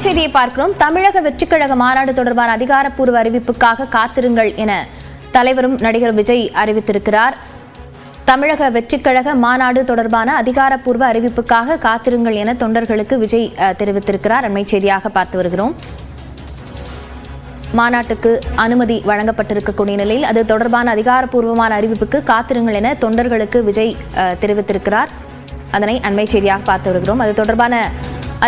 செய்தியை பார்க்கிறோம். தமிழக வெற்றிக்கழக மாநாடு தொடர்பான அதிகாரப்பூர்வ அறிவிப்புக்காக காத்திருங்கள் என தலைவரும் நடிகர் விஜய் அறிவித்திருக்கிறார். தமிழக வெற்றிக்கழக மாநாடு தொடர்பான அதிகாரப்பூர்வ அறிவிப்புக்காக காத்திருங்கள் என தொண்டர்களுக்கு விஜய் தெரிவித்திருக்கிறார். அண்மை செய்தியாக பார்த்து வருகிறோம். மாநாட்டுக்கு அனுமதி வழங்கப்பட்டிருக்கக்கூடிய நிலையில் அது தொடர்பான அதிகாரப்பூர்வமான அறிவிப்புக்கு காத்திருங்கள் என தொண்டர்களுக்கு விஜய் தெரிவித்திருக்கிறார். அதனை அண்மை செய்தியாக பார்த்து வருகிறோம். அது தொடர்பான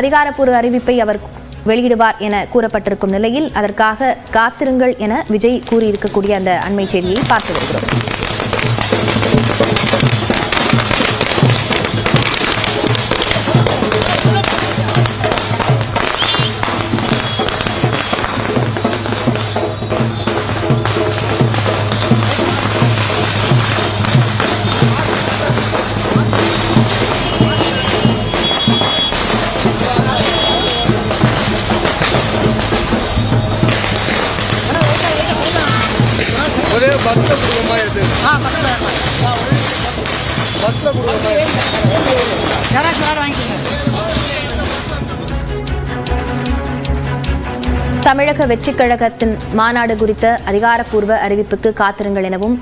அதிகாரப்பூர்வ அறிவிப்பை அவர் வெளியிடுவார் என கூறப்பட்டிருக்கும் நிலையில் அதற்காக காத்திருங்கள் என விஜய் கூறியிருக்கக்கூடிய அந்த அண்மை செய்தியை பார்த்து வருகிறோம். தமிழக வெற்றிக் கழகத்தின் மாநாடு குறித்த அதிகாரப்பூர்வ அறிவிப்புக்கு காத்திருங்கள் எனவும்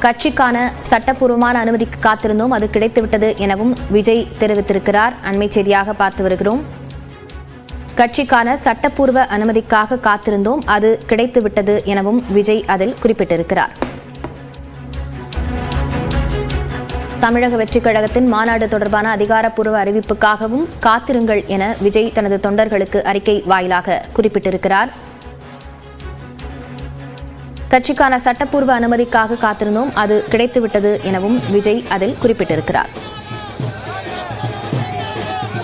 கட்சிக்கான சட்டப்பூர்வமான அனுமதிக்கு காத்திருந்தோம், அது கிடைத்துவிட்டது எனவும் விஜய் தெரிவித்திருக்கிறார். அண்மை செய்தியாக பார்த்து வருகிறோம். கட்சிக்கான சட்டப்பூர்வ அனுமதிக்காக காத்திருந்தோம், அது கிடைத்துவிட்டது எனவும் விஜய் அதில் குறிப்பிட்டிருக்கிறார். தமிழக வெற்றிக் கழகத்தின் மாநாடு தொடர்பான அதிகாரப்பூர்வ அறிவிப்புக்காகவும் காத்திருங்கள் என விஜய் தனது தொண்டர்களுக்கு அறிக்கை வாயிலாக குறிப்பிட்டிருக்கிறார். கட்சிக்கான சட்டப்பூர்வ அனுமதிக்காக காத்திருந்தோம், அது கிடைத்துவிட்டது எனவும் விஜய் அதில் குறிப்பிட்டிருக்கிறார்.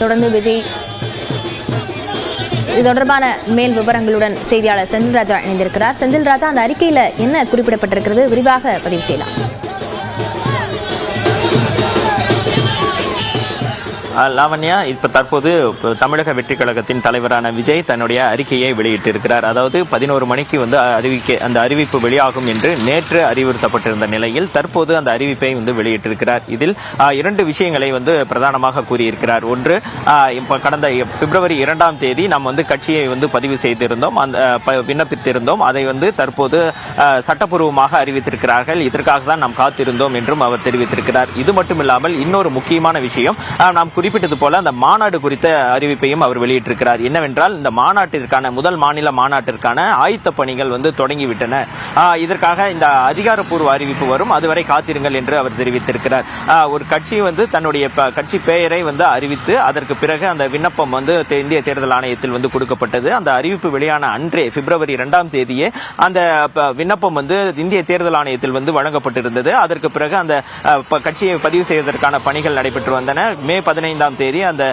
தொடர்ந்து விஜய் இது தொடர்பான மேல் விவரங்களுடன் செய்தியாளர் செந்தில்ராஜா இணைந்திருக்கிறார். செந்தில்ராஜா, அந்த அறிக்கையில் என்ன குறிப்பிடப்பட்டிருக்கிறது, விரிவாக பதிவு செய்யலாம். லாவண்யா, இப்ப தற்போது தமிழக வெற்றிக் கழகத்தின் தலைவரான விஜய் தன்னுடைய அறிக்கையை வெளியிட்டிருக்கிறார். அதாவது 11 மணிக்கு அந்த அறிவிப்பு வெளியாகும் என்று நேற்று அறிவுறுத்தப்பட்டிருந்த நிலையில் தற்போது அந்த அறிவிப்பை வெளியிட்டிருக்கிறார். இதில் 2 விஷயங்களை பிரதானமாக கூறியிருக்கிறார். ஒன்று, கடந்த பிப்ரவரி 2ஆம் தேதி நாம் கட்சியை பதிவு செய்திருந்தோம், அந்த விண்ணப்பித்திருந்தோம். அதை தற்போது சட்டப்பூர்வமாக அறிவித்திருக்கிறார்கள். இதற்காக தான் நாம் காத்திருந்தோம் என்றும் அவர் தெரிவித்திருக்கிறார். இது மட்டுமில்லாமல் இன்னொரு முக்கியமான விஷயம், நாம் குறிப்பிட்டது போல அந்த மாநாடு குறித்த அறிவிப்பையும் அவர் வெளியிட்டிருக்கிறார். என்னவென்றால், இந்த மாநாட்டிற்கான முதல் மாநில மாநாட்டிற்கான ஆயத்த பணிகள் தொடங்கிவிட்டன. இதற்காக இந்த அதிகாரப்பூர்வ அறிவிப்பு வரும், அதுவரை காத்திருங்கள் என்று அவர் தெரிவித்திருக்கிறார். ஒரு கட்சி தன்னுடைய கட்சி பெயரை அறிவித்து அதற்கு பிறகு அந்த விண்ணப்பம் இந்திய தேர்தல் ஆணையத்தில் கொடுக்கப்பட்டது. அந்த அறிவிப்பு வெளியான அன்றே பிப்ரவரி 2ஆம் தேதியே அந்த விண்ணப்பம் இந்திய தேர்தல் ஆணையத்தில் வழங்கப்பட்டிருந்தது. அதற்கு பிறகு அந்த கட்சியை பதிவு செய்வதற்கான பணிகள் நடைபெற்று வந்தன. மே 15ஆம் தேதி அந்த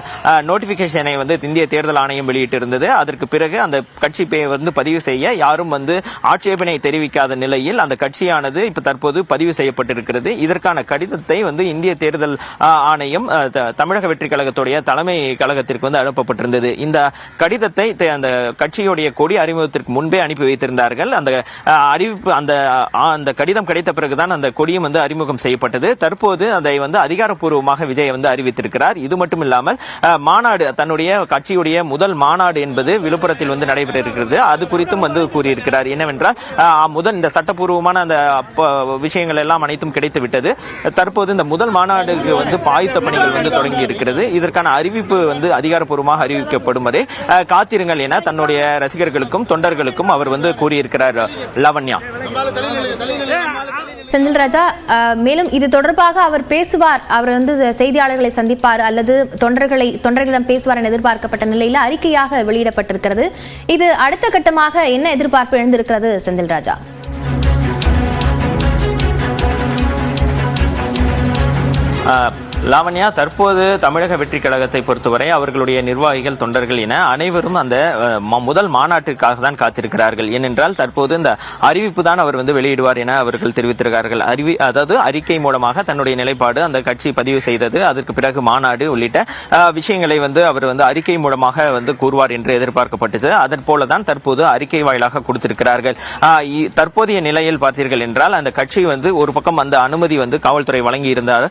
நோட்டிபிகேஷனை இந்திய தேர்தல் ஆணையம் வெளியிட்டிருந்தது. அதற்கு பிறகு அந்த கட்சி பதிவு செய்ய யாரும் ஆட்சேபனை தெரிவிக்காத நிலையில் அந்த கட்சியானது இப்ப தற்போது பதிவு செய்யப்பட்டிருக்கிறது. இதற்கான கடிதத்தை இந்திய தேர்தல் ஆணையம் தமிழக வெற்றி கழகத்துடைய தலைமை கழகத்திற்கு அனுப்பப்பட்டிருந்தது. இந்த கடிதத்தை அந்த கட்சியுடைய கொடி அறிமுகத்திற்கு முன்பே அனுப்பி வைத்திருந்தார்கள். அந்த அறிவிப்பு அந்த கடிதம் கிடைத்த பிறகுதான் அந்த கொடியும் அறிமுகம் செய்யப்பட்டது. தற்போது அதை அதிகாரப்பூர்வமாக விஜய் அறிவித்திருக்கிறார். இது மட்டும் இல்லாமல் மாநாடு, தன்னுடைய கட்சியுடைய முதல் மாநாடு என்பது விழுப்புரத்தில் நடைபெற இருக்கிறது. அது குறித்தும் கூறியிருக்கிறார். என்னவென்றால், முதல் இந்த சட்டப்பூர்வமான அந்த விஷயங்கள் எல்லாம் அனைத்தும் கிடைத்துவிட்டது. தற்போது இந்த முதல் மாநாடுக்கு ஆயத்த பணிகள் தொடங்கி இருக்கிறது. இதற்கான அறிவிப்பு அதிகாரப்பூர்வமாக அறிவிக்கப்படும் வரை காத்திருங்கள் என தன்னுடைய ரசிகர்களுக்கும் தொண்டர்களுக்கும் அவர் கூறியிருக்கிறார். லாவண்யா. செந்தில்ராஜா, மேலும் இது தொடர்பாக அவர் பேசுவார், அவர் செய்தியாளர்களை சந்திப்பார் அல்லது தொண்டர்களிடம் பேசுவார் என எதிர்பார்க்கப்பட்ட நிலையில் அறிக்கையாக வெளியிடப்பட்டிருக்கிறது. இது அடுத்த கட்டமாக என்ன எதிர்பார்ப்பு எழுந்திருக்கிறது செந்தில்ராஜா? லாவண்யா, தற்போது தமிழக வெற்றி கழகத்தை பொறுத்தவரை அவர்களுடைய நிர்வாகிகள், தொண்டர்கள் என அனைவரும் அந்த முதல் மாநாட்டிற்காக தான் காத்திருக்கிறார்கள். ஏனென்றால் தற்போது இந்த அறிவிப்பு தான் அவர் வெளியிடுவார் என அவர்கள் தெரிவித்திருக்கிறார்கள். அதாவது அறிக்கை மூலமாக தன்னுடைய நிலைப்பாடு, அந்த கட்சி பதிவு செய்தது, அதற்கு பிறகு மாநாடு உள்ளிட்ட விஷயங்களை அவர் அறிக்கை மூலமாக கூறுவார் என்று எதிர்பார்க்கப்பட்டது. அதன் போலதான் தற்போது அறிக்கை வாயிலாக கொடுத்திருக்கிறார்கள். தற்போதைய நிலையில் பார்த்தீர்கள் என்றால் அந்த கட்சி ஒரு பக்கம் அந்த அனுமதி காவல்துறை வழங்கி இருந்தால்,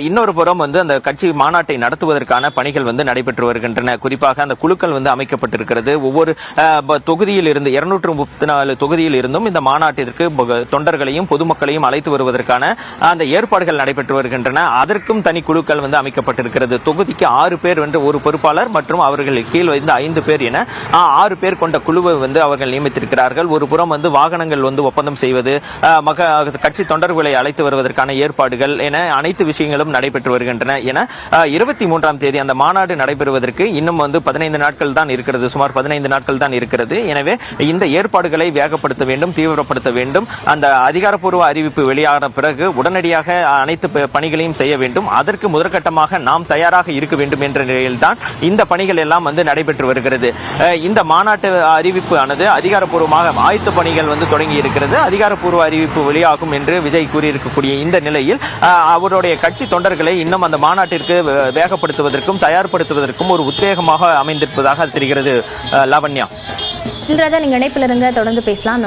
இன்னொரு புறம் வந்து அந்த கட்சி மாநாட்டை நடத்துவதற்கான பணிகள் வந்து நடைபெற்று வருகின்றன. குறிப்பாக அந்த குழுக்கள் வந்து அமைக்கப்பட்டிருக்கிறது. ஒவ்வொரு தொகுதியில் இருந்து 234 தொகுதியில் இருந்தும் இந்த மாநாட்டிற்கு தொண்டர்களையும் பொதுமக்களையும் அழைத்து வருவதற்கான அந்த ஏற்பாடுகள் நடைபெற்று வருகின்றன. அதற்கும் தனி குழுக்கள் வந்து அமைக்கப்பட்டிருக்கிறது. தொகுதிக்கு 6 பேர் என்று ஒரு பொறுப்பாளர் மற்றும் அவர்கள் கீழ் வந்து 5 பேர் என 6 பேர் கொண்ட குழுவை வந்து அவர்கள் நியமித்திருக்கிறார்கள். ஒரு புறம் வந்து வாகனங்கள் வந்து ஒப்பந்தம் செய்வது, கட்சி தொண்டர்களை அழைத்து வருவதற்கான ஏற்பாடுகள் என அனைத்து விஷயங்களும் நடைபெற்று வருகின்றன. என 23ஆம் தேதி அந்த மாநாடு நடைபெறுவதற்கு இன்னும் வந்து 15 நாட்கள் தான் இருக்கிறது. சுமார் 15 நாட்கள் தான் இருக்கிறது. எனவே இந்த ஏற்பாடுகளை வேகப்படுத்த வேண்டும், தீவிரப்படுத்த வேண்டும். அந்த அதிகாரப்பூர்வ அறிவிப்பு வெளியான பிறகு உடனடியாக அனைத்து பணிகளையும் செய்ய வேண்டும். அதற்கு முதற்கட்டமாக நாம் தயாராக இருக்க வேண்டும் என்ற நிலையில்தான் இந்த பணிகள் எல்லாம் வந்து நடைபெற்று வருகிறது. இந்த மாநாட்டு அறிவிப்பு ஆனது அதிகாரப்பூர்வமாக ஆயத்த பணிகள் வந்து தொடங்கி இருக்கிறது. அதிகாரப்பூர்வ அறிவிப்பு வெளியாகும் என்று விஜய் கூறியிருக்கக்கூடிய இந்த நிலையில் அவருடைய கட்சி தொண்டர்களை இன்னும் அந்த மாநாட்டிற்கு வேகப்படுத்துவதற்கும் தயார்படுத்துவதற்கும் ஒரு உத்வேகமாக அமைந்திருப்பதாக தெரிகிறது. லாவண்யா. ராஜா, நீங்க இணைப்பில் இருங்க, தொடர்ந்து பேசலாம்.